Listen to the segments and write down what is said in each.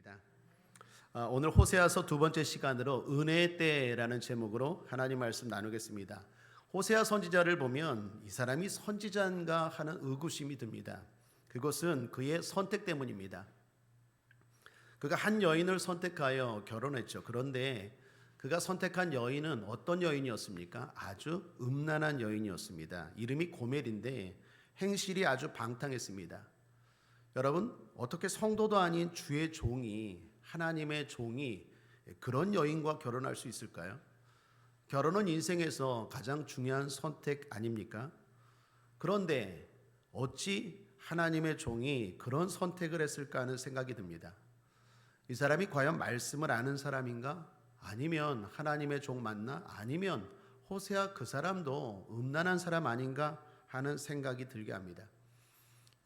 하겠습니다. 오늘 호세아서 두 번째 시간으로 은혜의 때라는 제목으로 하나님 말씀 나누겠습니다. 호세아 선지자를 보면 이 사람이 선지자인가 하는 의구심이 듭니다. 그것은 그의 선택 때문입니다. 그가 한 여인을 선택하여 결혼했죠. 그런데 그가 선택한 여인은 어떤 여인이었습니까? 아주 음란한 여인이었습니다. 이름이 고멜인데 행실이 아주 방탕했습니다. 여러분, 어떻게 성도도 아닌 주의 종이, 하나님의 종이 그런 여인과 결혼할 수 있을까요? 결혼은 인생에서 가장 중요한 선택 아닙니까? 그런데 어찌 하나님의 종이 그런 선택을 했을까 하는 생각이 듭니다. 이 사람이 과연 말씀을 아는 사람인가? 아니면 하나님의 종 맞나? 아니면 호세아 그 사람도 음란한 사람 아닌가 하는 생각이 들게 합니다.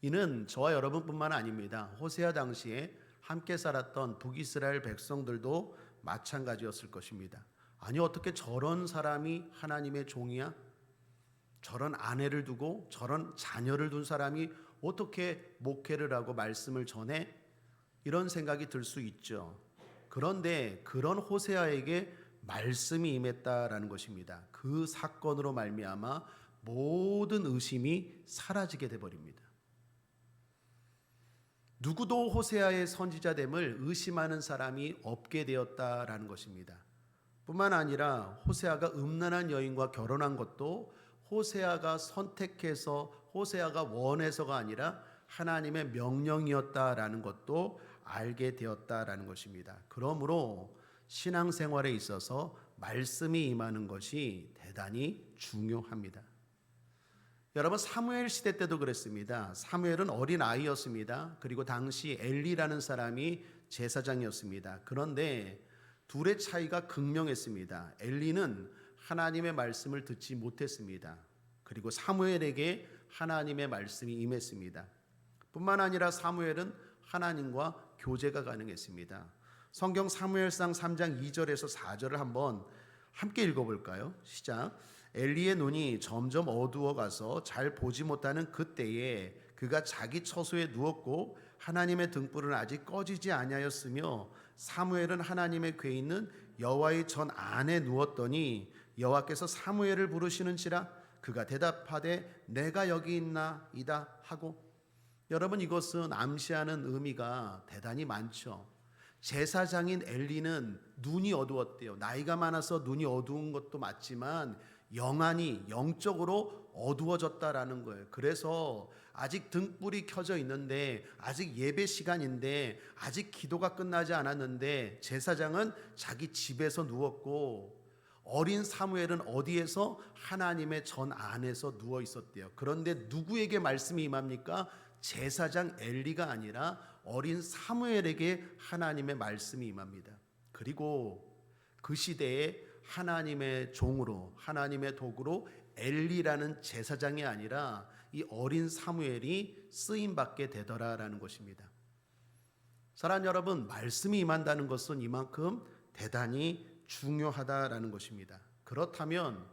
이는 저와 여러분뿐만 아닙니다. 호세아 당시에 함께 살았던 북이스라엘 백성들도 마찬가지였을 것입니다. 아니, 어떻게 저런 사람이 하나님의 종이야? 저런 아내를 두고 저런 자녀를 둔 사람이 어떻게 목회를 하고 말씀을 전해? 이런 생각이 들 수 있죠. 그런데 그런 호세아에게 말씀이 임했다라는 것입니다. 그 사건으로 말미암아 모든 의심이 사라지게 되어버립니다. 누구도 호세아의 선지자됨을 의심하는 사람이 없게 되었다라는 것입니다. 뿐만 아니라 호세아가 음란한 여인과 결혼한 것도 호세아가 선택해서 호세아가 원해서가 아니라 하나님의 명령이었다라는 것도 알게 되었다라는 것입니다. 그러므로 신앙생활에 있어서 말씀이 임하는 것이 대단히 중요합니다. 여러분, 사무엘 시대 때도 그랬습니다. 사무엘은 어린 아이였습니다. 그리고 당시 엘리라는 사람이 제사장이었습니다. 그런데 둘의 차이가 극명했습니다. 엘리는 하나님의 말씀을 듣지 못했습니다. 그리고 사무엘에게 하나님의 말씀이 임했습니다. 뿐만 아니라 사무엘은 하나님과 교제가 가능했습니다. 성경 사무엘상 3장 2절에서 4절을 한번 함께 읽어볼까요? 시작. 엘리의 눈이 점점 어두워 가서 잘 보지 못하는 그때에 그가 자기 처소에 누웠고 하나님의 등불은 아직 꺼지지 아니하였으며 사무엘은 하나님의 궤에 있는 여호와의 전 안에 누웠더니 여호와께서 사무엘을 부르시는지라 그가 대답하되 내가 여기 있나이다 하고. 여러분, 이것은 암시하는 의미가 대단히 많죠. 제사장인 엘리는 눈이 어두웠대요. 나이가 많아서 눈이 어두운 것도 맞지만 영안이 영적으로 어두워졌다라는 거예요. 그래서 아직 등불이 켜져 있는데, 아직 예배 시간인데, 아직 기도가 끝나지 않았는데 제사장은 자기 집에서 누웠고 어린 사무엘은 어디에서? 하나님의 전 안에서 누워 있었대요. 그런데 누구에게 말씀이 임합니까? 제사장 엘리가 아니라 어린 사무엘에게 하나님의 말씀이 임합니다. 그리고 그 시대에 하나님의 종으로, 하나님의 도구로 엘리라는 제사장이 아니라 이 어린 사무엘이 쓰임받게 되더라라는 것입니다. 사랑하는 여러분, 말씀이 임한다는 것은 이만큼 대단히 중요하다라는 것입니다. 그렇다면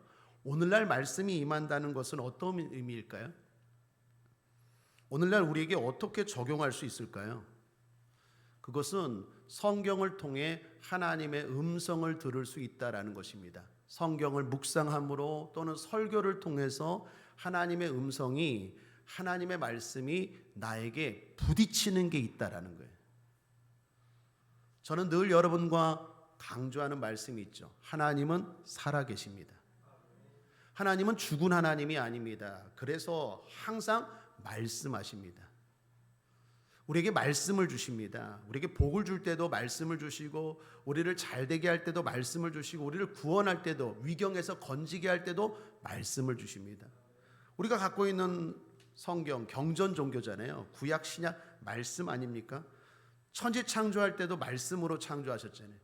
오늘날 말씀이 임한다는 것은 어떤 의미일까요? 오늘날 우리에게 어떻게 적용할 수 있을까요? 그것은 성경을 통해 하나님의 음성을 들을 수 있다라는 것입니다. 성경을 묵상함으로 또는 설교를 통해서 하나님의 음성이, 하나님의 말씀이 나에게 부딪히는 게 있다라는 거예요. 저는 늘 여러분과 강조하는 말씀이 있죠. 하나님은 살아계십니다. 하나님은 죽은 하나님이 아닙니다. 그래서 항상 말씀하십니다. 우리에게 말씀을 주십니다. 우리에게 복을 줄 때도 말씀을 주시고, 우리를 잘되게 할 때도 말씀을 주시고, 우리를 구원할 때도, 위경에서 건지게 할 때도 말씀을 주십니다. 우리가 갖고 있는 성경, 경전 종교잖아요. 구약 신약 말씀 아닙니까? 천지 창조할 때도 말씀으로 창조하셨잖아요.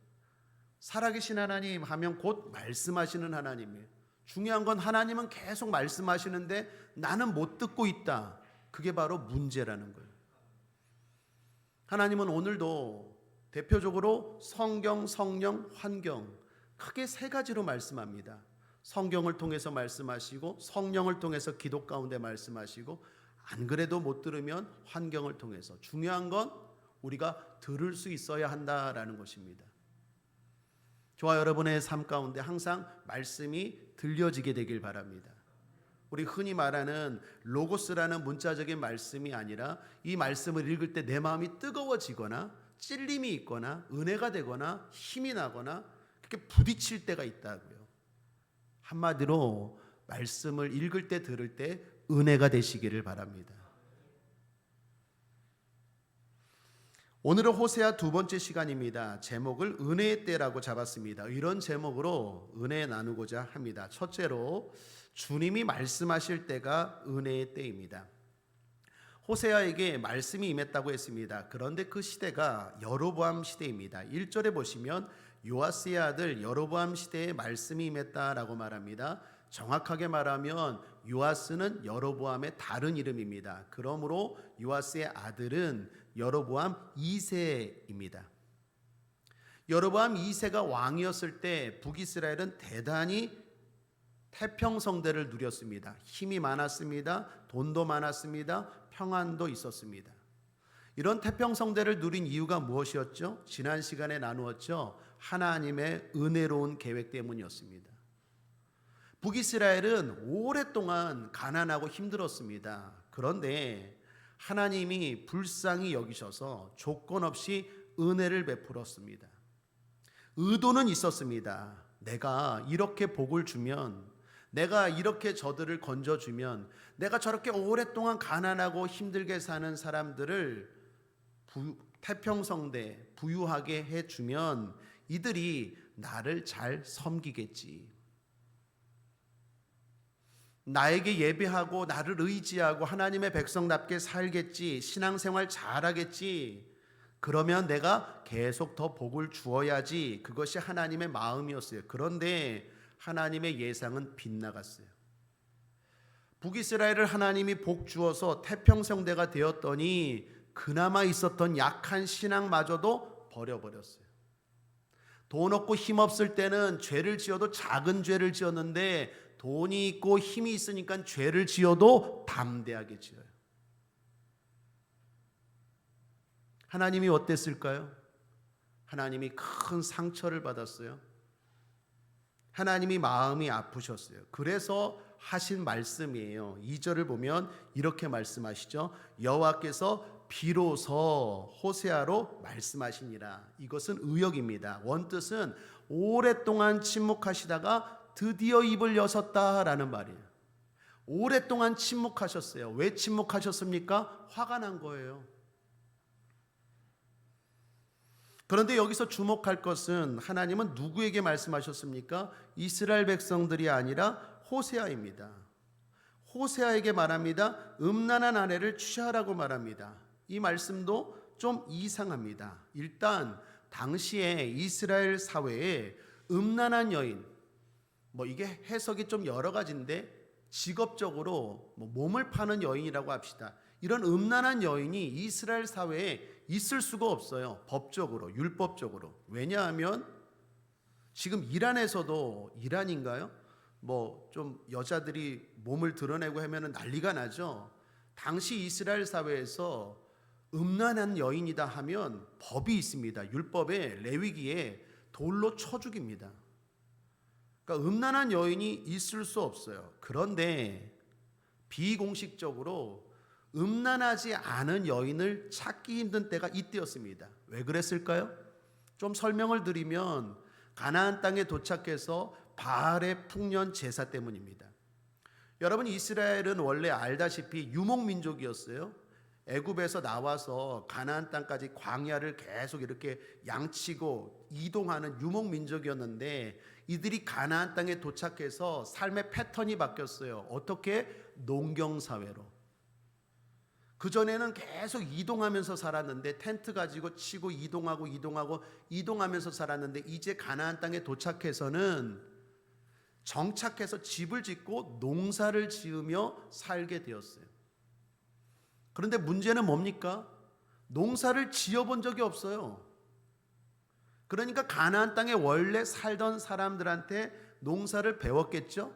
살아계신 하나님 하면 곧 말씀하시는 하나님이에요. 중요한 건 하나님은 계속 말씀하시는데 나는 못 듣고 있다. 그게 바로 문제라는 거예요. 하나님은 오늘도 대표적으로 성경, 성령, 환경, 크게 세 가지로 말씀합니다. 성경을 통해서 말씀하시고, 성령을 통해서 기도 가운데 말씀하시고, 안 그래도 못 들으면 환경을 통해서. 중요한 건 우리가 들을 수 있어야 한다라는 것입니다. 저와 여러분의 삶 가운데 항상 말씀이 들려지게 되길 바랍니다. 우리 흔히 말하는 로고스라는 문자적인 말씀이 아니라 이 말씀을 읽을 때 내 마음이 뜨거워지거나 찔림이 있거나 은혜가 되거나 힘이 나거나 그렇게 부딪힐 때가 있다고요. 한마디로 말씀을 읽을 때 들을 때 은혜가 되시기를 바랍니다. 오늘은 호세아 두 번째 시간입니다. 제목을 은혜의 때라고 잡았습니다. 이런 제목으로 은혜 나누고자 합니다. 첫째로 주님이 말씀하실 때가 은혜의 때입니다. 호세아에게 말씀이 임했다고 했습니다. 그런데 그 시대가 여로보암 시대입니다. 1절에 보시면 요아스의 아들 여로보암 시대에 말씀이 임했다라고 말합니다. 정확하게 말하면 요아스는 여로보암의 다른 이름입니다. 그러므로 요아스의 아들은 여로보암 2세입니다. 여로보암 2세가 왕이었을 때 북이스라엘은 대단히 태평성대를 누렸습니다. 힘이 많았습니다. 돈도 많았습니다. 평안도 있었습니다. 이런 태평성대를 누린 이유가 무엇이었죠? 지난 시간에 나누었죠. 하나님의 은혜로운 계획 때문이었습니다. 북이스라엘은 오랫동안 가난하고 힘들었습니다. 그런데 하나님이 불쌍히 여기셔서 조건 없이 은혜를 베풀었습니다. 의도는 있었습니다. 내가 이렇게 복을 주면, 내가 이렇게 저들을 건져주면, 내가 저렇게 오랫동안 가난하고 힘들게 사는 사람들을 태평성대 부유하게 해주면 이들이 나를 잘 섬기겠지. 나에게 예배하고 나를 의지하고 하나님의 백성답게 살겠지. 신앙생활 잘하겠지. 그러면 내가 계속 더 복을 주어야지. 그것이 하나님의 마음이었어요. 그런데 하나님의 예상은 빗나갔어요. 북이스라엘을 하나님이 복 주어서 태평성대가 되었더니 그나마 있었던 약한 신앙마저도 버려버렸어요. 돈 없고 힘 없을 때는 죄를 지어도 작은 죄를 지었는데 돈이 있고 힘이 있으니까 죄를 지어도 담대하게 지어요. 하나님이 어땠을까요? 하나님이 큰 상처를 받았어요. 하나님이 마음이 아프셨어요. 그래서 하신 말씀이에요. 2절을 보면 이렇게 말씀하시죠. 여호와께서 비로소 호세아로 말씀하시니라. 이것은 의역입니다. 원뜻은 오랫동안 침묵하시다가 드디어 입을 여셨다라는 말이에요. 오랫동안 침묵하셨어요. 왜 침묵하셨습니까? 화가 난 거예요. 그런데 여기서 주목할 것은 하나님은 누구에게 말씀하셨습니까? 이스라엘 백성들이 아니라 호세아입니다. 호세아에게 말합니다. 음란한 아내를 취하라고 말합니다. 이 말씀도 좀 이상합니다. 일단 당시에 이스라엘 사회에 음란한 여인, 이게 해석이 좀 여러 가지인데 직업적으로 몸을 파는 여인이라고 합시다. 이런 음란한 여인이 이스라엘 사회에 있을 수가 없어요. 법적으로, 율법적으로. 왜냐하면 지금 이란에서도, 이란인가요? 좀 여자들이 몸을 드러내고 하면 난리가 나죠. 당시 이스라엘 사회에서 음란한 여인이다 하면 법이 있습니다. 율법에 레위기에 돌로 쳐 죽입니다. 그러니까 음란한 여인이 있을 수 없어요. 그런데 비공식적으로 음란하지 않은 여인을 찾기 힘든 때가 이때였습니다. 왜 그랬을까요? 좀 설명을 드리면 가나안 땅에 도착해서 바알의 풍년 제사 때문입니다. 여러분, 이스라엘은 원래 알다시피 유목민족이었어요. 애굽에서 나와서 가나안 땅까지 광야를 계속 이렇게 양치고 이동하는 유목민족이었는데 이들이 가나안 땅에 도착해서 삶의 패턴이 바뀌었어요. 어떻게? 농경사회로. 그전에는 계속 이동하면서 살았는데 텐트 가지고 치고 이동하면서 살았는데 이제 가나안 땅에 도착해서는 정착해서 집을 짓고 농사를 지으며 살게 되었어요. 그런데 문제는 뭡니까? 농사를 지어본 적이 없어요. 그러니까 가나안 땅에 원래 살던 사람들한테 농사를 배웠겠죠?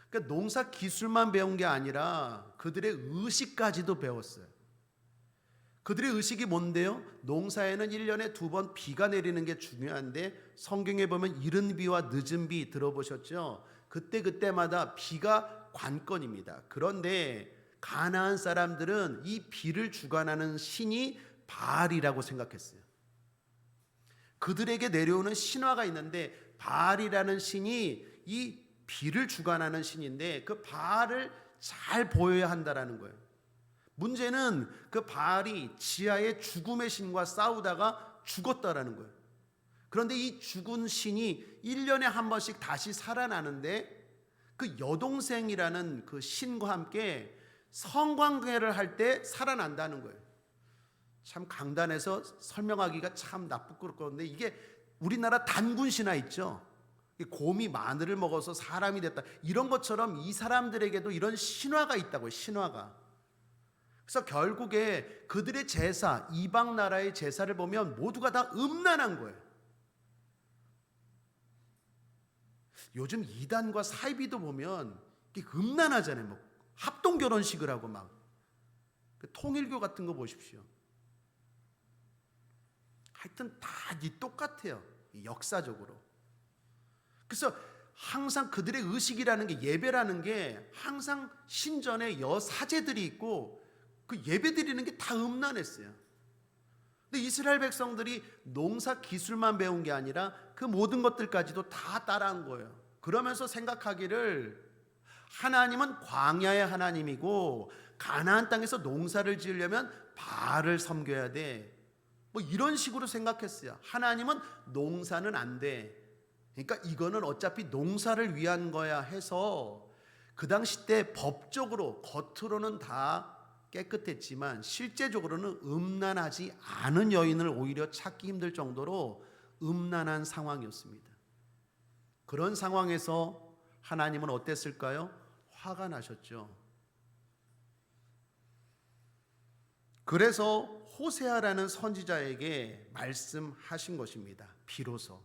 그러니까 농사 기술만 배운 게 아니라 그들의 의식까지도 배웠어요. 그들의 의식이 뭔데요? 농사에는 1년에 2번 비가 내리는 게 중요한데 성경에 보면 이른 비와 늦은 비 들어보셨죠? 그때마다 비가 관건입니다. 그런데 가나안 사람들은 이 비를 주관하는 신이 바알이라고 생각했어요. 그들에게 내려오는 신화가 있는데 바알이라는 신이 이 비를 주관하는 신인데 그 바알을 잘 보여야 한다라는 거예요. 문제는 그 바알이 지하의 죽음의 신과 싸우다가 죽었다라는 거예요. 그런데 이 죽은 신이 1년에 한 번씩 다시 살아나는데 그 여동생이라는 그 신과 함께 성관계를 할 때 살아난다는 거예요. 참 강단에서 설명하기가 참 나쁘고 이게 우리나라 단군 신화 있죠. 곰이 마늘을 먹어서 사람이 됐다. 이런 것처럼 이 사람들에게도 이런 신화가 있다고요. 신화가. 그래서 결국에 그들의 제사, 이방 나라의 제사를 보면 모두가 다 음란한 거예요. 요즘 이단과 사이비도 보면 음란하잖아요. 뭐 합동 결혼식을 하고 막 통일교 같은 거 보십시오. 하여튼 다 똑같아요. 역사적으로. 그래서 항상 그들의 의식이라는 게 예배라는 게 항상 신전에 여사제들이 있고 그 예배 드리는 게 다 음란했어요. 근데 이스라엘 백성들이 농사 기술만 배운 게 아니라 그 모든 것들까지도 다 따라한 거예요. 그러면서 생각하기를 하나님은 광야의 하나님이고 가나안 땅에서 농사를 지으려면 바알을 섬겨야 돼. 뭐 이런 식으로 생각했어요. 하나님은 농사는 안 돼. 그러니까 이거는 어차피 농사를 위한 거야 해서 그 당시 때 법적으로 겉으로는 다 깨끗했지만 실제적으로는 음란하지 않은 여인을 오히려 찾기 힘들 정도로 음란한 상황이었습니다. 그런 상황에서 하나님은 어땠을까요? 화가 나셨죠. 그래서 호세아라는 선지자에게 말씀하신 것입니다. 비로소.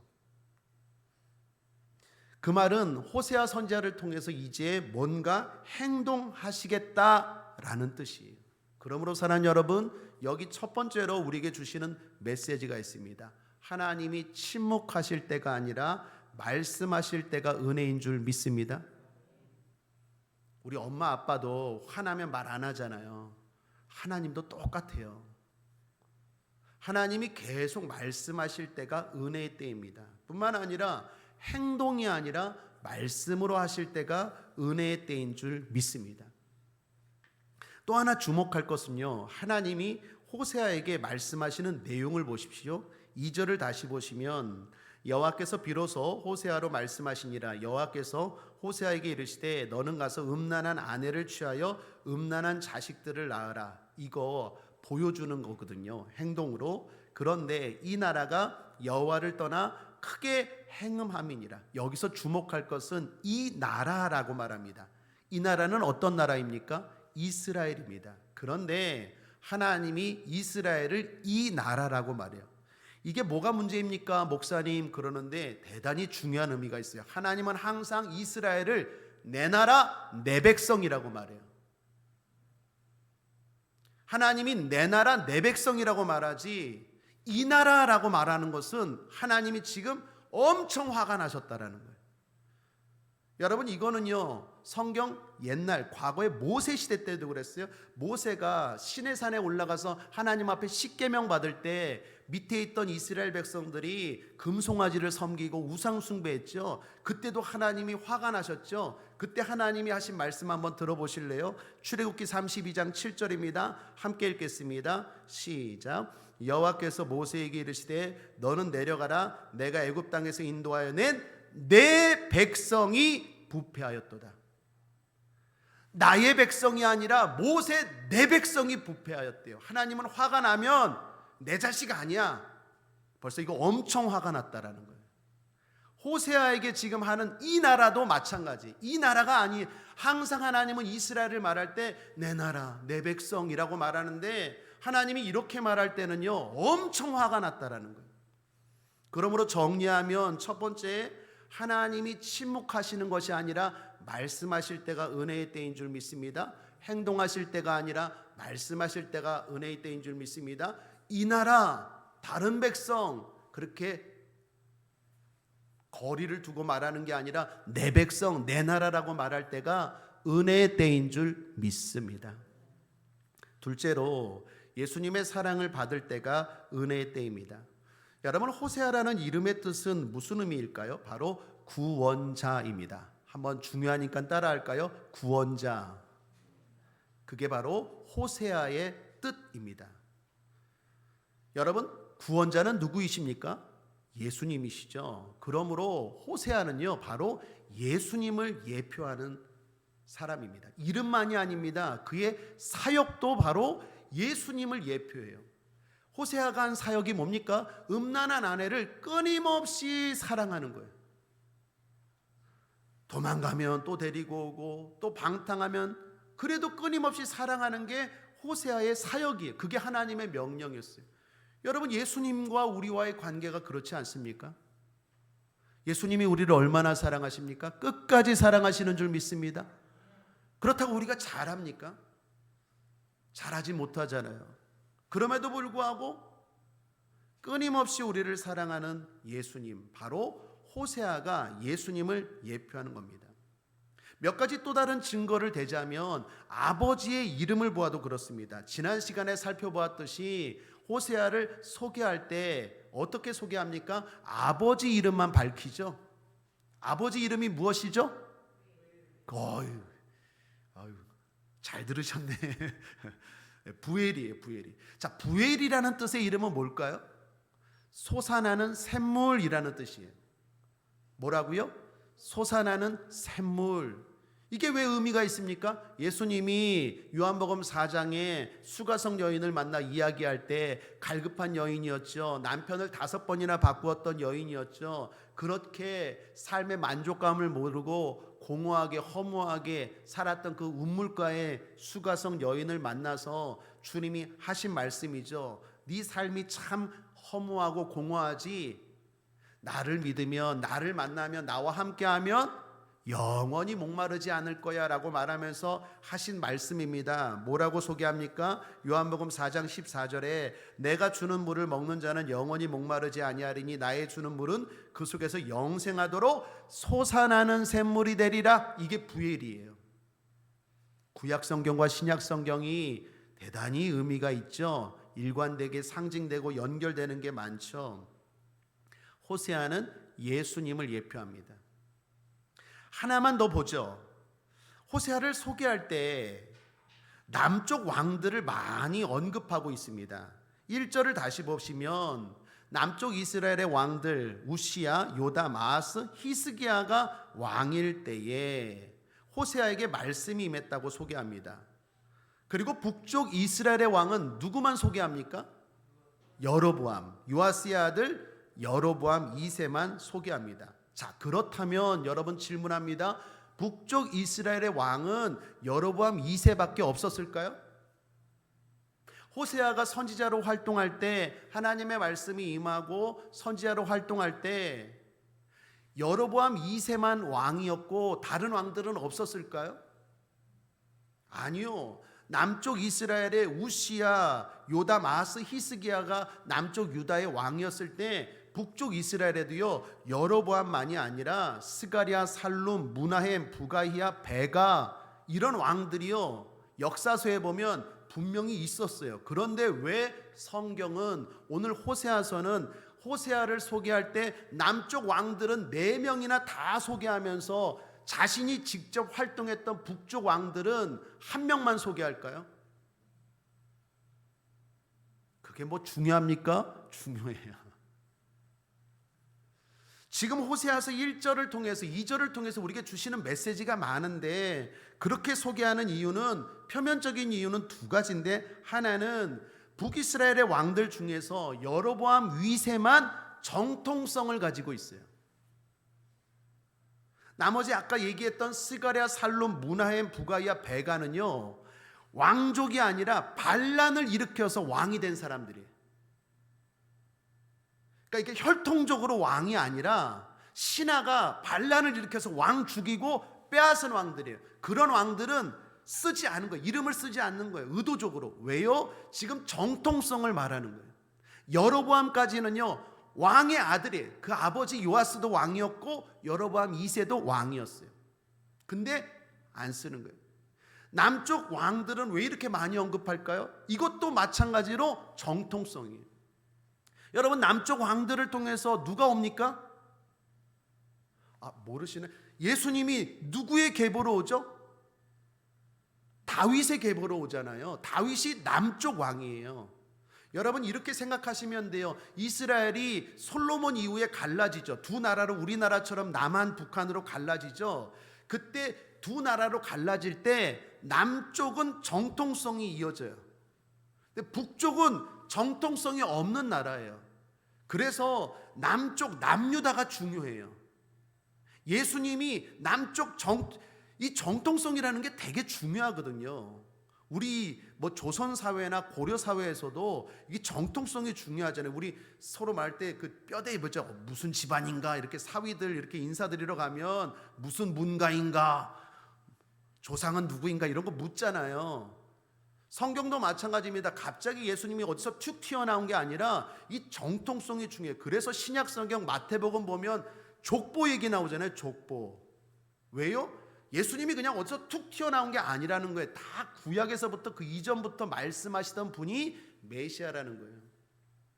그 말은 호세아 선지자를 통해서 이제 뭔가 행동하시겠다라는 뜻이에요. 그러므로 사랑하는 여러분, 여기 첫 번째로 우리에게 주시는 메시지가 있습니다. 하나님이 침묵하실 때가 아니라 말씀하실 때가 은혜인 줄 믿습니다. 우리 엄마 아빠도 화나면 말 안 하잖아요. 하나님도 똑같아요. 하나님이 계속 말씀하실 때가 은혜의 때입니다. 뿐만 아니라 행동이 아니라 말씀으로 하실 때가 은혜의 때인 줄 믿습니다. 또 하나 주목할 것은요, 하나님이 호세아에게 말씀하시는 내용을 보십시오. 2절을 다시 보시면 여호와께서 비로소 호세아로 말씀하시니라. 여호와께서 호세아에게 이르시되 너는 가서 음란한 아내를 취하여 음란한 자식들을 낳으라. 이거 보여주는 거거든요, 행동으로. 그런데 이 나라가 여호와를 떠나 크게 행음함이니라. 여기서 주목할 것은 이 나라라고 말합니다. 이 나라는 어떤 나라입니까? 이스라엘입니다. 그런데 하나님이 이스라엘을 이 나라라고 말해요. 이게 뭐가 문제입니까, 목사님? 그러는데 대단히 중요한 의미가 있어요. 하나님은 항상 이스라엘을 내 나라 내 백성이라고 말해요. 하나님이 내 나라 내 백성이라고 말하지 이 나라라고 말하는 것은 하나님이 지금 엄청 화가 나셨다라는 거예요. 여러분, 이거는요, 성경 옛날 과거의 모세 시대 때도 그랬어요. 모세가 시내산에 올라가서 하나님 앞에 십계명 받을 때 밑에 있던 이스라엘 백성들이 금송아지를 섬기고 우상 숭배했죠. 그때도 하나님이 화가 나셨죠. 그때 하나님이 하신 말씀 한번 들어보실래요? 출애굽기 32장 7절입니다. 함께 읽겠습니다. 시작. 여호와께서 모세에게 이르시되 너는 내려가라. 내가 애굽 땅에서 인도하여 낸 내 백성이 부패하였도다. 나의 백성이 아니라 모세 내 백성이 부패하였대요. 하나님은 화가 나면 내 자식 아니야. 벌써 이거 엄청 화가 났다라는 거예요. 호세아에게 지금 하는 이 나라도 마찬가지. 이 나라가 아니, 항상 하나님은 이스라엘을 말할 때 내 나라 내 백성이라고 말하는데 하나님이 이렇게 말할 때는요, 엄청 화가 났다라는 거예요. 그러므로 정리하면 첫 번째, 하나님이 침묵하시는 것이 아니라 말씀하실 때가 은혜의 때인 줄 믿습니다. 행동하실 때가 아니라 말씀하실 때가 은혜의 때인 줄 믿습니다. 이 나라 다른 백성 그렇게 거리를 두고 말하는 게 아니라 내 백성 내 나라라고 말할 때가 은혜의 때인 줄 믿습니다. 둘째로 예수님의 사랑을 받을 때가 은혜의 때입니다. 여러분, 호세아라는 이름의 뜻은 무슨 의미일까요? 바로 구원자입니다. 한번 중요하니까 따라할까요? 구원자. 그게 바로 호세아의 뜻입니다. 여러분, 구원자는 누구이십니까? 예수님이시죠. 그러므로 호세아는요, 바로 예수님을 예표하는 사람입니다. 이름만이 아닙니다. 그의 사역도 바로 예수님을 예표해요. 호세아가 한 사역이 뭡니까? 음란한 아내를 끊임없이 사랑하는 거예요. 도망가면 또 데리고 오고 또 방탕하면 그래도 끊임없이 사랑하는 게 호세아의 사역이에요. 그게 하나님의 명령이었어요. 여러분, 예수님과 우리와의 관계가 그렇지 않습니까? 예수님이 우리를 얼마나 사랑하십니까? 끝까지 사랑하시는 줄 믿습니다. 그렇다고 우리가 잘합니까? 잘하지 못하잖아요. 그럼에도 불구하고 끊임없이 우리를 사랑하는 예수님, 바로 호세아가 예수님을 예표하는 겁니다. 몇 가지 또 다른 증거를 대자면 아버지의 이름을 보아도 그렇습니다. 지난 시간에 살펴보았듯이 호세아를 소개할 때 어떻게 소개합니까? 아버지 이름만 밝히죠. 아버지 이름이 무엇이죠? 잘 들으셨네. 부엘이에요, 부엘이. 자, 부엘이라는 뜻의 이름은 뭘까요? 솟아나는 샘물이라는 뜻이에요. 뭐라고요? 솟아나는 샘물. 이게 왜 의미가 있습니까? 예수님이 요한복음 4장에 수가성 여인을 만나 이야기할 때 갈급한 여인이었죠. 남편을 5번이나 바꾸었던 여인이었죠. 그렇게 삶의 만족감을 모르고 공허하게 허무하게 살았던 그 우물가의 수가성 여인을 만나서 주님이 하신 말씀이죠. 네 삶이 참 허무하고 공허하지, 나를 믿으면, 나를 만나면, 나와 함께하면 영원히 목마르지 않을 거야 라고 말하면서 하신 말씀입니다. 뭐라고 소개합니까? 요한복음 4장 14절에 내가 주는 물을 먹는 자는 영원히 목마르지 아니하리니 나의 주는 물은 그 속에서 영생하도록 솟아나는 샘물이 되리라. 이게 부엘이에요. 구약성경과 신약성경이 대단히 의미가 있죠. 일관되게 상징되고 연결되는 게 많죠. 호세아는 예수님을 예표합니다. 하나만 더 보죠. 호세아를 소개할 때 남쪽 왕들을 많이 언급하고 있습니다. 1절을 다시 보시면 남쪽 이스라엘의 왕들 우시야, 요담, 아하스, 히스기야가 왕일 때에 호세아에게 말씀이 임했다고 소개합니다. 그리고 북쪽 이스라엘의 왕은 누구만 소개합니까? 여로보암, 요아스의 아들 여로보암 2세만 소개합니다. 자, 그렇다면 여러분 질문합니다. 북쪽 이스라엘의 왕은 여로보암 2세밖에 없었을까요? 호세아가 선지자로 활동할 때, 하나님의 말씀이 임하고 선지자로 활동할 때 여로보암 2세만 왕이었고 다른 왕들은 없었을까요? 아니요. 남쪽 이스라엘의 우시야, 요담, 아하스, 히스기야가 남쪽 유다의 왕이었을 때 북쪽 이스라엘에도요, 여로보암만이 아니라 스가랴, 살룸, 무나헴, 부가히야, 베가 이런 왕들이요 역사서에 보면 분명히 있었어요. 그런데 왜 성경은 오늘 호세아서는 호세아를 소개할 때 남쪽 왕들은 4명이나 다 소개하면서 자신이 직접 활동했던 북쪽 왕들은 1명만 소개할까요? 그게 뭐 중요합니까? 중요해요. 지금 호세아서 1절을 통해서 2절을 통해서 우리에게 주시는 메시지가 많은데 그렇게 소개하는 이유는 표면적인 이유는 2가지인데 하나는 북이스라엘의 왕들 중에서 여로보암 위세만 정통성을 가지고 있어요. 나머지 아까 얘기했던 스가랴, 살룸, 무나헴, 부가히야, 베가는요 왕족이 아니라 반란을 일으켜서 왕이 된 사람들이에요. 그러니까 이게 혈통적으로 왕이 아니라 신하가 반란을 일으켜서 왕 죽이고 빼앗은 왕들이에요. 그런 왕들은 쓰지 않은 거예요. 이름을 쓰지 않는 거예요. 의도적으로. 왜요? 지금 정통성을 말하는 거예요. 여로보암까지는요, 왕의 아들이에요. 그 아버지 요아스도 왕이었고 여로보암 2세도 왕이었어요. 근데 안 쓰는 거예요. 남쪽 왕들은 왜 이렇게 많이 언급할까요? 이것도 마찬가지로 정통성이에요. 여러분, 남쪽 왕들을 통해서 누가 옵니까? 모르시네. 예수님이 누구의 계보로 오죠? 다윗의 계보로 오잖아요. 다윗이 남쪽 왕이에요. 여러분, 이렇게 생각하시면 돼요. 이스라엘이 솔로몬 이후에 갈라지죠. 두 나라로, 우리나라처럼 남한 북한으로 갈라지죠. 그때 두 나라로 갈라질 때 남쪽은 정통성이 이어져요. 근데 북쪽은 정통성이 없는 나라예요. 그래서 남쪽 남유다가 중요해요. 예수님이 남쪽 이 정통성이라는 게 되게 중요하거든요. 우리 조선 사회나 고려 사회에서도 이게 정통성이 중요하잖아요. 우리 서로 말할 때 그 뼈대에 무슨 집안인가 이렇게 사위들 이렇게 인사드리러 가면 무슨 문가인가, 조상은 누구인가 이런 거 묻잖아요. 성경도 마찬가지입니다. 갑자기 예수님이 어디서 툭 튀어나온 게 아니라 이 정통성이 중요해요. 그래서 신약 성경 마태복음 보면 족보 얘기 나오잖아요. 족보. 왜요? 예수님이 그냥 어디서 툭 튀어나온 게 아니라는 거예요. 다 구약에서부터 그 이전부터 말씀하시던 분이 메시아라는 거예요.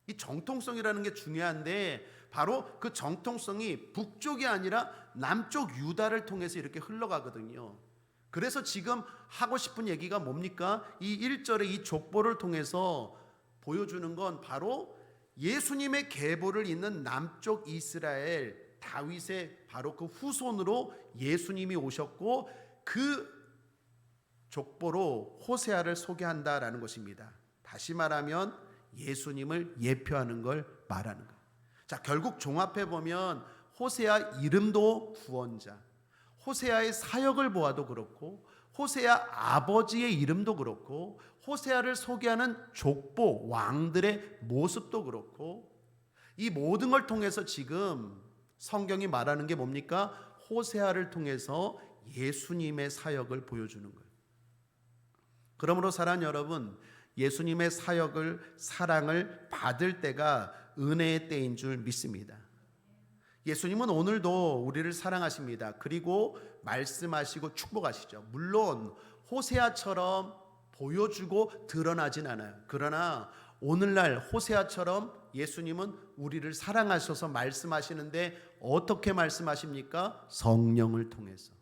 이 정통성이라는 게 중요한데 바로 그 정통성이 북쪽이 아니라 남쪽 유다를 통해서 이렇게 흘러가거든요. 그래서 지금 하고 싶은 얘기가 뭡니까? 이 1절의 이 족보를 통해서 보여주는 건 바로 예수님의 계보를 잇는 남쪽 이스라엘 다윗의 바로 그 후손으로 예수님이 오셨고 그 족보로 호세아를 소개한다라는 것입니다. 다시 말하면 예수님을 예표하는 걸 말하는 거예요. 자, 결국 종합해 보면 호세아 이름도 구원자, 호세아의 사역을 보아도 그렇고 호세아 아버지의 이름도 그렇고 호세아를 소개하는 족보 왕들의 모습도 그렇고 이 모든 걸 통해서 지금 성경이 말하는 게 뭡니까? 호세아를 통해서 예수님의 사역을 보여주는 거예요. 그러므로 사랑하는 여러분, 예수님의 사역을 사랑을 받을 때가 은혜의 때인 줄 믿습니다. 예수님은 오늘도 우리를 사랑하십니다. 그리고 말씀하시고 축복하시죠. 물론 호세아처럼 보여주고 드러나진 않아요. 그러나 오늘날 호세아처럼 예수님은 우리를 사랑하셔서 말씀하시는데 어떻게 말씀하십니까? 성령을 통해서.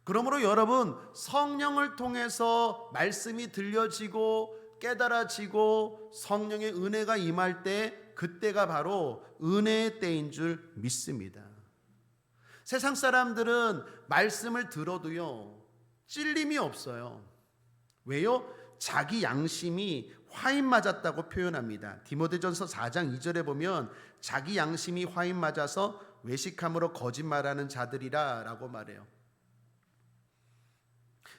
그러므로 여러분, 성령을 통해서 말씀이 들려지고 깨달아지고 성령의 은혜가 임할 때 그때가 바로 은혜의 때인 줄 믿습니다. 세상 사람들은 말씀을 들어도요 찔림이 없어요. 왜요? 자기 양심이 화인 맞았다고 표현합니다. 디모데전서 4장 2절에 보면 자기 양심이 화인 맞아서 외식함으로 거짓말하는 자들이라 라고 말해요.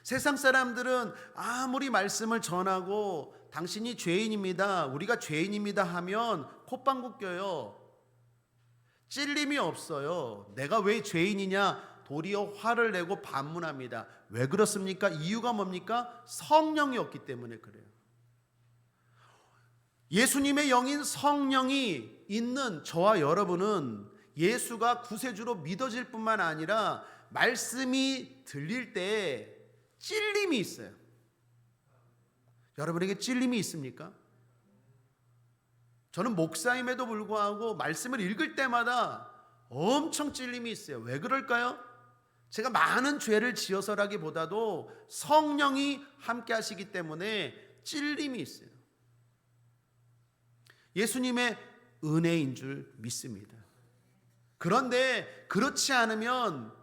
세상 사람들은 아무리 말씀을 전하고 당신이 죄인입니다, 우리가 죄인입니다 하면 콧방귀 껴요. 찔림이 없어요. 내가 왜 죄인이냐? 도리어 화를 내고 반문합니다. 왜 그렇습니까? 이유가 뭡니까? 성령이 없기 때문에 그래요. 예수님의 영인 성령이 있는 저와 여러분은 예수가 구세주로 믿어질 뿐만 아니라 말씀이 들릴 때 찔림이 있어요. 여러분에게 찔림이 있습니까? 저는 목사임에도 불구하고 말씀을 읽을 때마다 엄청 찔림이 있어요. 왜 그럴까요? 제가 많은 죄를 지어서라기보다도 성령이 함께 하시기 때문에 찔림이 있어요. 예수님의 은혜인 줄 믿습니다. 그런데 그렇지 않으면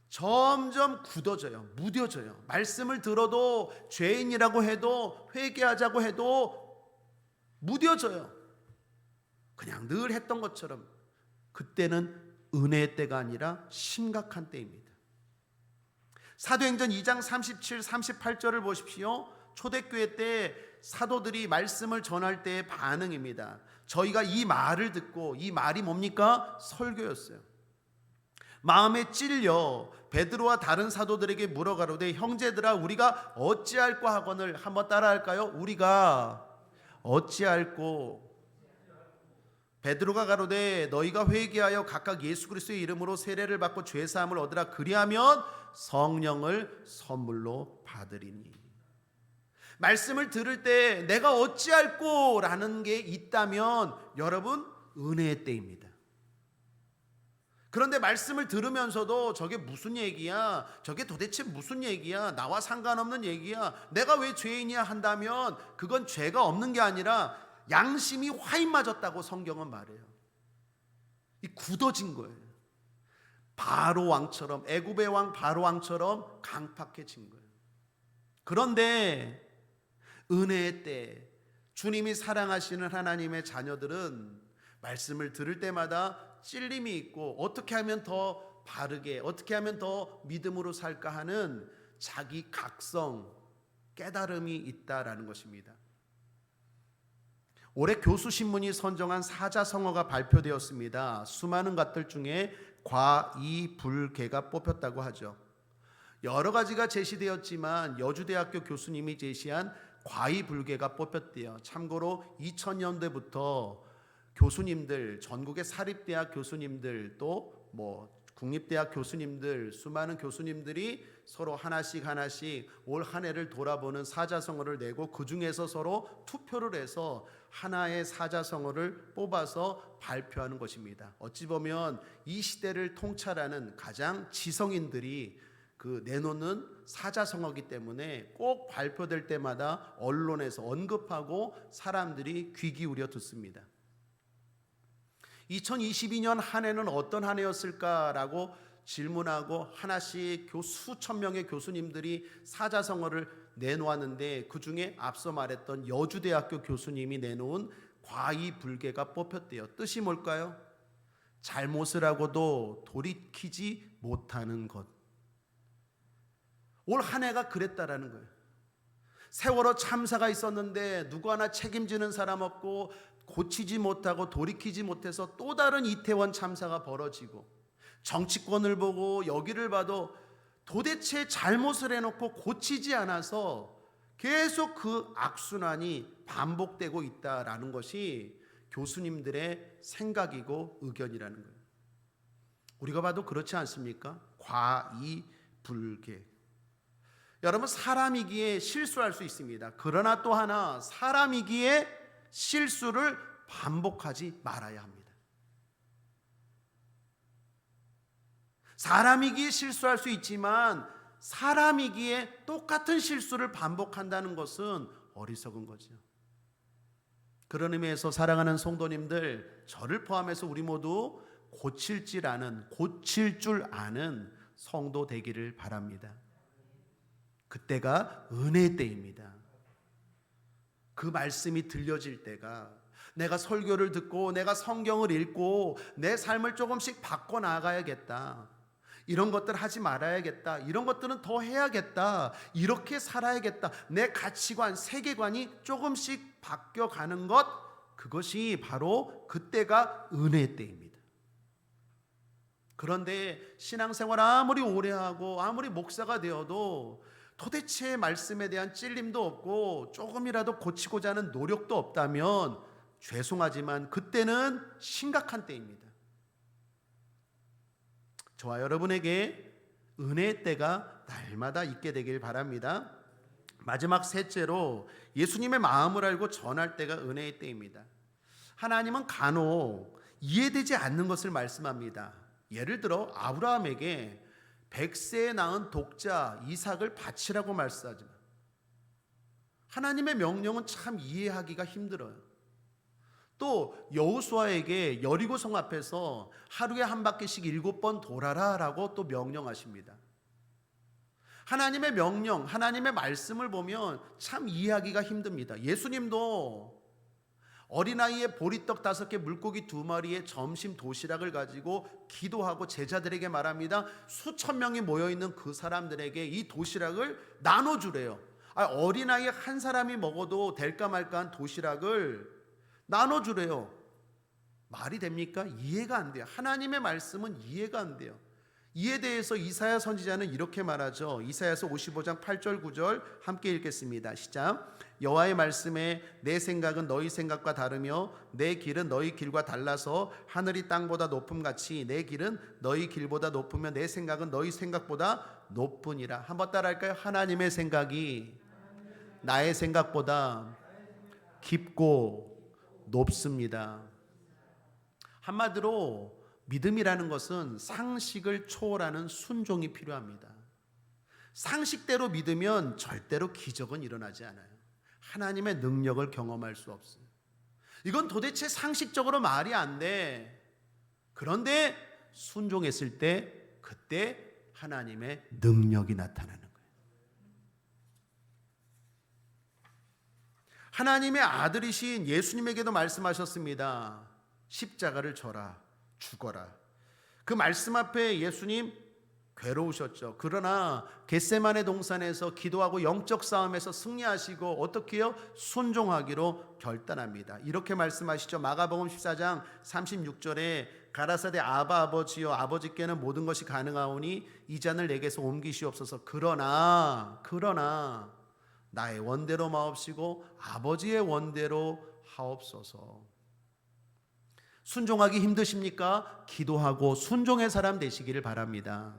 점점 굳어져요. 무뎌져요. 말씀을 들어도 죄인이라고 해도 회개하자고 해도 무뎌져요. 그냥 늘 했던 것처럼. 그때는 은혜의 때가 아니라 심각한 때입니다. 사도행전 2장 37, 38절을 보십시오. 초대교회 때 사도들이 말씀을 전할 때의 반응입니다. 저희가 이 말을 듣고, 이 말이 뭡니까? 설교였어요. 마음에 찔려 베드로와 다른 사도들에게 물어가로되 형제들아 우리가 어찌할꼬 하거늘. 한번 따라할까요? 우리가 어찌할꼬. 베드로가 가로되 너희가 회개하여 각각 예수 그리스도의 이름으로 세례를 받고 죄 사함을 얻으라. 그리하면 성령을 선물로 받으리니. 말씀을 들을 때 내가 어찌할꼬 라는 게 있다면 여러분 은혜의 때입니다. 그런데 말씀을 들으면서도 저게 무슨 얘기야? 저게 도대체 무슨 얘기야? 나와 상관없는 얘기야? 내가 왜 죄인이야? 한다면 그건 죄가 없는 게 아니라 양심이 화인 맞았다고 성경은 말해요. 이 굳어진 거예요. 바로 왕처럼, 애굽의 왕 바로 왕처럼 강팍해진 거예요. 그런데 은혜의 때 주님이 사랑하시는 하나님의 자녀들은 말씀을 들을 때마다 찔림이 있고 어떻게 하면 더 바르게, 어떻게 하면 더 믿음으로 살까 하는 자기 각성, 깨달음이 있다라는 것입니다. 올해 교수신문이 선정한 사자성어가 발표되었습니다. 수많은 것들 중에 과이불개가 뽑혔다고 하죠. 여러 가지가 제시되었지만 여주대학교 교수님이 제시한 과이불개가 뽑혔대요. 참고로 2000년대부터 교수님들, 전국의 사립대학 교수님들 또 국립대학 교수님들, 수많은 교수님들이 서로 하나씩 올 한 해를 돌아보는 사자성어를 내고 그 중에서 서로 투표를 해서 하나의 사자성어를 뽑아서 발표하는 것입니다. 어찌 보면 이 시대를 통찰하는 가장 지성인들이 내놓는 사자성어이기 때문에 꼭 발표될 때마다 언론에서 언급하고 사람들이 귀 기울여 듣습니다. 2022년 한 해는 어떤 한 해였을까라고 질문하고 하나씩 수천 명의 교수님들이 사자성어를 내놓았는데 그 중에 앞서 말했던 여주대학교 교수님이 내놓은 과이불개가 뽑혔대요. 뜻이 뭘까요? 잘못을 하고도 돌이키지 못하는 것. 올 한 해가 그랬다라는 거예요. 세월호 참사가 있었는데 누구 하나 책임지는 사람 없고 고치지 못하고 돌이키지 못해서 또 다른 이태원 참사가 벌어지고 정치권을 보고 여기를 봐도 도대체 잘못을 해놓고 고치지 않아서 계속 그 악순환이 반복되고 있다라는 것이 교수님들의 생각이고 의견이라는 거예요. 우리가 봐도 그렇지 않습니까? 과이불개. 여러분 사람이기에 실수할 수 있습니다. 그러나 또 하나 사람이기에 실수를 반복하지 말아야 합니다. 사람이기에 실수할 수 있지만 사람이기에 똑같은 실수를 반복한다는 것은 어리석은 거죠. 그런 의미에서 사랑하는 성도님들, 저를 포함해서 우리 모두 고칠 줄 아는 성도 되기를 바랍니다. 그때가 은혜의 때입니다. 그 말씀이 들려질 때가, 내가 설교를 듣고 내가 성경을 읽고 내 삶을 조금씩 바꿔나가야겠다, 이런 것들 하지 말아야겠다, 이런 것들은 더 해야겠다, 이렇게 살아야겠다, 내 가치관, 세계관이 조금씩 바뀌어가는 것, 그것이 바로 그때가 은혜의 때입니다. 그런데 신앙생활 아무리 오래 하고 아무리 목사가 되어도 도대체 말씀에 대한 찔림도 없고 조금이라도 고치고자 하는 노력도 없다면 죄송하지만 그때는 심각한 때입니다. 저와 여러분에게 은혜의 때가 날마다 있게 되길 바랍니다. 마지막 셋째로 예수님의 마음을 알고 전할 때가 은혜의 때입니다. 하나님은 간혹 이해되지 않는 것을 말씀합니다. 예를 들어 아브라함에게 100세에 낳은 독자 이삭을 바치라고 말씀하지만 하나님의 명령은 참 이해하기가 힘들어요. 또 여호수아에게 여리고성 앞에서 하루에 한 바퀴씩 7번 돌아라 라고 또 명령하십니다. 하나님의 명령, 하나님의 말씀을 보면 참 이해하기가 힘듭니다. 예수님도 어린아이의 보리떡 5개, 물고기 2마리에 점심 도시락을 가지고 기도하고 제자들에게 말합니다. 수천 명이 모여있는 그 사람들에게 이 도시락을 나눠주래요. 어린아이 한 사람이 먹어도 될까 말까 한 도시락을 나눠주래요. 말이 됩니까? 이해가 안 돼요. 하나님의 말씀은 이해가 안 돼요. 이에 대해서 이사야 선지자는 이렇게 말하죠. 이사야서 55장 8절 9절 함께 읽겠습니다. 시작. 여호와의 말씀에 내 생각은 너희 생각과 다르며 내 길은 너희 길과 달라서 하늘이 땅보다 높음같이 내 길은 너희 길보다 높으며 내 생각은 너희 생각보다 높으니라. 한번 따라할까요? 하나님의 생각이 나의 생각보다 깊고 높습니다. 한마디로 믿음이라는 것은 상식을 초월하는 순종이 필요합니다. 상식대로 믿으면 절대로 기적은 일어나지 않아요. 하나님의 능력을 경험할 수 없어요. 이건 도대체 상식적으로 말이 안 돼. 그런데 순종했을 때 그때 하나님의 능력이 나타나는 거예요. 하나님의 아들이신 예수님에게도 말씀하셨습니다. 십자가를 져라. 죽어라. 그 말씀 앞에 예수님 괴로우셨죠. 그러나 겟세마네 동산에서 기도하고 영적 싸움에서 승리하시고 어떻게 해요? 순종하기로 결단합니다. 이렇게 말씀하시죠. 마가복음 14장 36절에 가라사대 아바 아버지여 아버지께는 모든 것이 가능하오니 이 잔을 내게서 옮기시옵소서. 그러나 나의 원대로 마옵시고 아버지의 원대로 하옵소서. 순종하기 힘드십니까? 기도하고 순종의 사람 되시기를 바랍니다.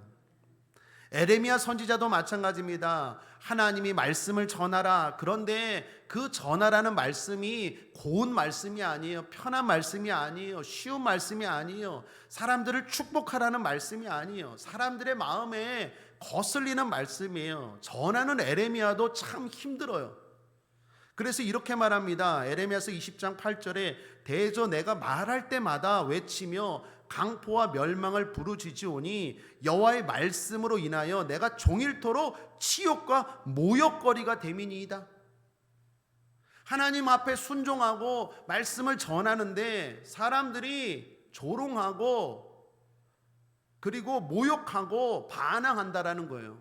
에레미야 선지자도 마찬가지입니다. 하나님이 말씀을 전하라. 그런데 그 전하라는 말씀이 고운 말씀이 아니에요. 편한 말씀이 아니에요. 쉬운 말씀이 아니에요. 사람들을 축복하라는 말씀이 아니에요. 사람들의 마음에 거슬리는 말씀이에요. 전하는 에레미야도 참 힘들어요. 그래서 이렇게 말합니다. 에레미야서 20장 8절에 대저 내가 말할 때마다 외치며 강포와 멸망을 부르짖으오니 여호와의 말씀으로 인하여 내가 종일토록 치욕과 모욕거리가 됨이니이다. 하나님 앞에 순종하고 말씀을 전하는데 사람들이 조롱하고 그리고 모욕하고 반항한다라는 거예요.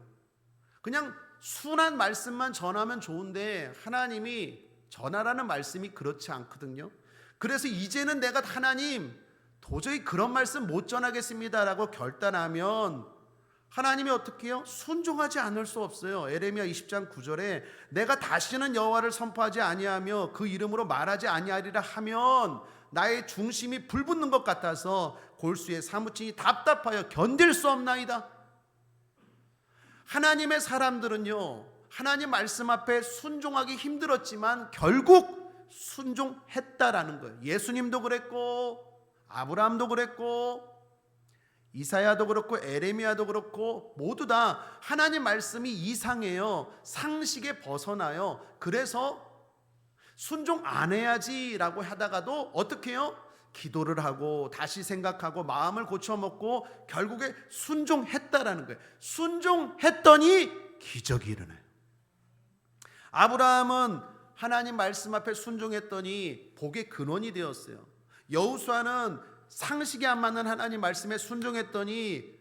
그냥 순한 말씀만 전하면 좋은데 하나님이 전하라는 말씀이 그렇지 않거든요. 그래서 이제는 내가 하나님 도저히 그런 말씀 못 전하겠습니다라고 결단하면 하나님이 어떻게 해요? 순종하지 않을 수 없어요. 에레미야 20장 9절에 내가 다시는 여호와를 선포하지 아니하며 그 이름으로 말하지 아니하리라 하면 나의 중심이 불붙는 것 같아서 골수에 사무치니 답답하여 견딜 수 없나이다. 하나님의 사람들은요, 하나님 말씀 앞에 순종하기 힘들었지만 결국 순종했다라는 거예요. 예수님도 그랬고 아브라함도 그랬고 이사야도 그렇고 에레미야도 그렇고 모두 다 하나님 말씀이 이상해요. 상식에 벗어나요. 그래서 순종 안 해야지라고 하다가도 어떻게 해요? 기도를 하고 다시 생각하고 마음을 고쳐먹고 결국에 순종했다라는 거예요. 순종했더니 기적이 일어나요. 아브라함은 하나님 말씀 앞에 순종했더니 복의 근원이 되었어요. 여호수아는 상식에 안 맞는 하나님 말씀에 순종했더니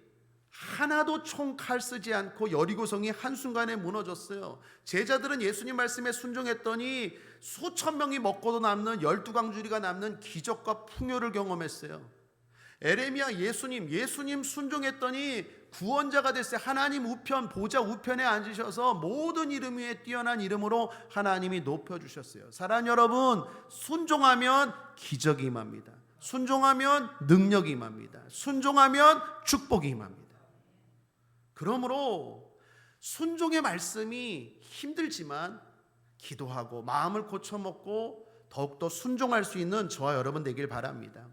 하나도 총칼 쓰지 않고 여리고성이 한순간에 무너졌어요. 제자들은 예수님 말씀에 순종했더니 수천 명이 먹고도 남는 12광주리가 남는 기적과 풍요를 경험했어요. 에레미야 예수님 순종했더니 구원자가 됐어요. 하나님 우편 보좌 우편에 앉으셔서 모든 이름 위에 뛰어난 이름으로 하나님이 높여주셨어요. 사랑하는 여러분, 순종하면 기적이 임합니다. 순종하면 능력이 임합니다. 순종하면 축복이 임합니다. 그러므로 순종의 말씀이 힘들지만 기도하고 마음을 고쳐먹고 더욱더 순종할 수 있는 저와 여러분 되길 바랍니다.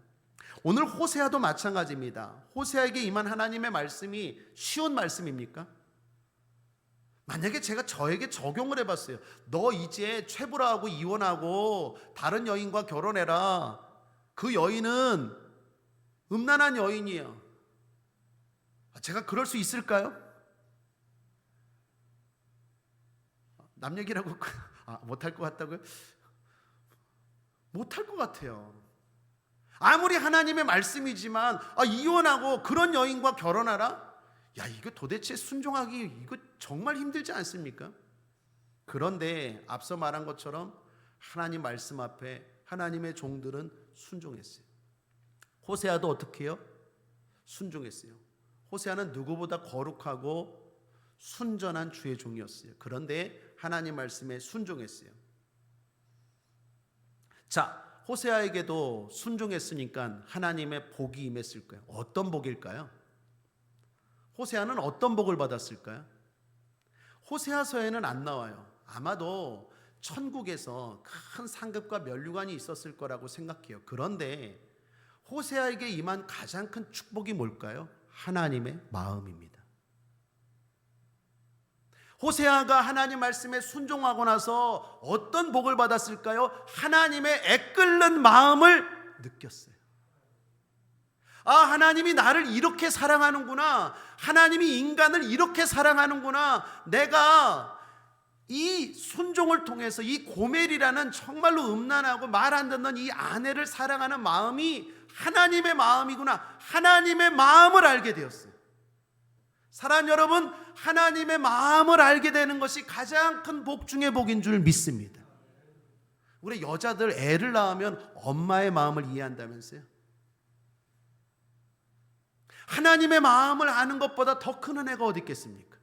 오늘 호세아도 마찬가지입니다. 호세아에게 임한 하나님의 말씀이 쉬운 말씀입니까? 만약에 제가 저에게 적용을 해봤어요. 너 이제 최불화하고 이혼하고 다른 여인과 결혼해라. 그 여인은 음란한 여인이에요. 제가 그럴 수 있을까요? 남 얘기라고 못할 것 같다고요? 못할 것 같아요. 아무리 하나님의 말씀이지만 이혼하고 그런 여인과 결혼하라? 야, 이거 도대체 순종하기 이거 정말 힘들지 않습니까? 그런데 앞서 말한 것처럼 하나님 말씀 앞에 하나님의 종들은 순종했어요. 호세아도 어떻게 해요? 순종했어요. 호세아는 누구보다 거룩하고 순전한 주의 종이었어요. 그런데 하나님 말씀에 순종했어요. 자, 호세아에게도 순종했으니까 하나님의 복이 임했을 거예요. 어떤 복일까요? 호세아는 어떤 복을 받았을까요? 호세아서에는 안 나와요. 아마도 천국에서 큰 상급과 면류관이 있었을 거라고 생각해요. 그런데 호세아에게 임한 가장 큰 축복이 뭘까요? 하나님의 마음입니다. 호세아가 하나님 말씀에 순종하고 나서 어떤 복을 받았을까요? 하나님의 애끓는 마음을 느꼈어요. 아, 하나님이 나를 이렇게 사랑하는구나. 하나님이 인간을 이렇게 사랑하는구나. 내가 이 순종을 통해서 이 고멜이라는 정말로 음란하고 말 안 듣는 이 아내를 사랑하는 마음이 하나님의 마음이구나. 하나님의 마음을 알게 되었어요. 사랑하는 여러분, 하나님의 마음을 알게 되는 것이 가장 큰 복 중의 복인 줄 믿습니다. 우리 여자들 애를 낳으면 엄마의 마음을 이해한다면서요? 하나님의 마음을 아는 것보다 더 큰 은혜가 어디 있겠습니까?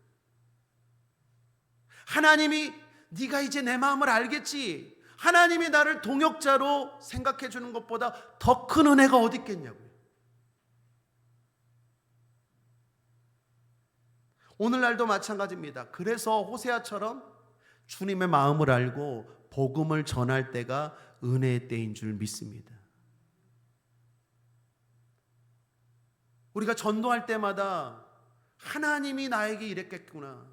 하나님이 네가 이제 내 마음을 알겠지, 하나님이 나를 동역자로 생각해 주는 것보다 더 큰 은혜가 어디 있겠냐고요. 오늘날도 마찬가지입니다. 그래서 호세아처럼 주님의 마음을 알고 복음을 전할 때가 은혜의 때인 줄 믿습니다. 우리가 전도할 때마다 하나님이 나에게 이랬겠구나,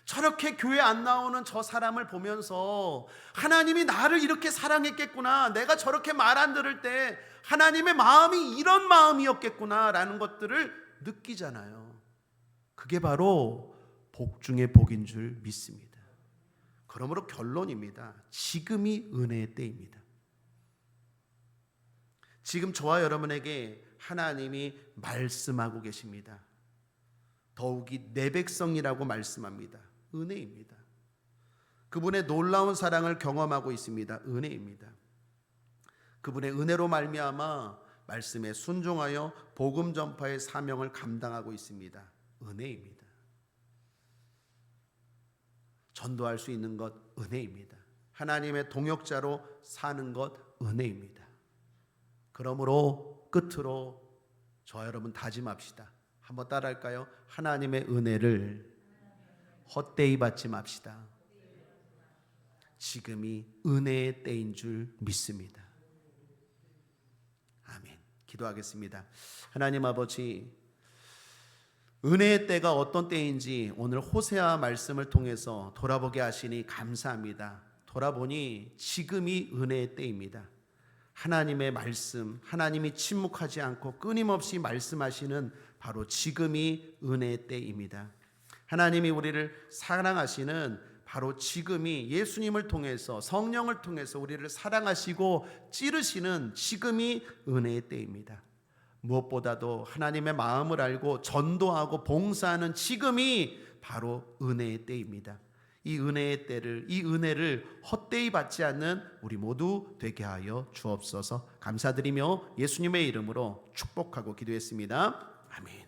저렇게 교회 안 나오는 저 사람을 보면서 하나님이 나를 이렇게 사랑했겠구나, 내가 저렇게 말 안 들을 때 하나님의 마음이 이런 마음이었겠구나 라는 것들을 느끼잖아요. 그게 바로 복 중의 복인 줄 믿습니다. 그러므로 결론입니다. 지금이 은혜의 때입니다. 지금 저와 여러분에게 하나님이 말씀하고 계십니다. 더욱이 내 백성이라고 말씀합니다. 은혜입니다. 그분의 놀라운 사랑을 경험하고 있습니다. 은혜입니다. 그분의 은혜로 말미암아 말씀에 순종하여 복음 전파의 사명을 감당하고 있습니다. 은혜입니다. 전도할 수 있는 것 은혜입니다. 하나님의 동역자로 사는 것 은혜입니다. 그러므로 끝으로 저와 여러분 다짐합시다. 한번 따라할까요? 하나님의 은혜를 헛되이 받지 맙시다. 지금이 은혜의 때인 줄 믿습니다. 아멘. 기도하겠습니다. 하나님 아버지, 은혜의 때가 어떤 때인지 오늘 호세아 말씀을 통해서 돌아보게 하시니 감사합니다. 돌아보니 지금이 은혜의 때입니다. 하나님의 말씀, 하나님이 침묵하지 않고 끊임없이 말씀하시는 바로 지금이 은혜의 때입니다. 하나님이 우리를 사랑하시는 바로 지금이, 예수님을 통해서, 성령을 통해서 우리를 사랑하시고 찌르시는 지금이 은혜의 때입니다. 무엇보다도 하나님의 마음을 알고 전도하고 봉사하는 지금이 바로 은혜의 때입니다. 이 은혜의 때를, 이 은혜를 헛되이 받지 않는 우리 모두 되게 하여 주옵소서. 감사드리며 예수님의 이름으로 축복하고 기도했습니다. 아멘.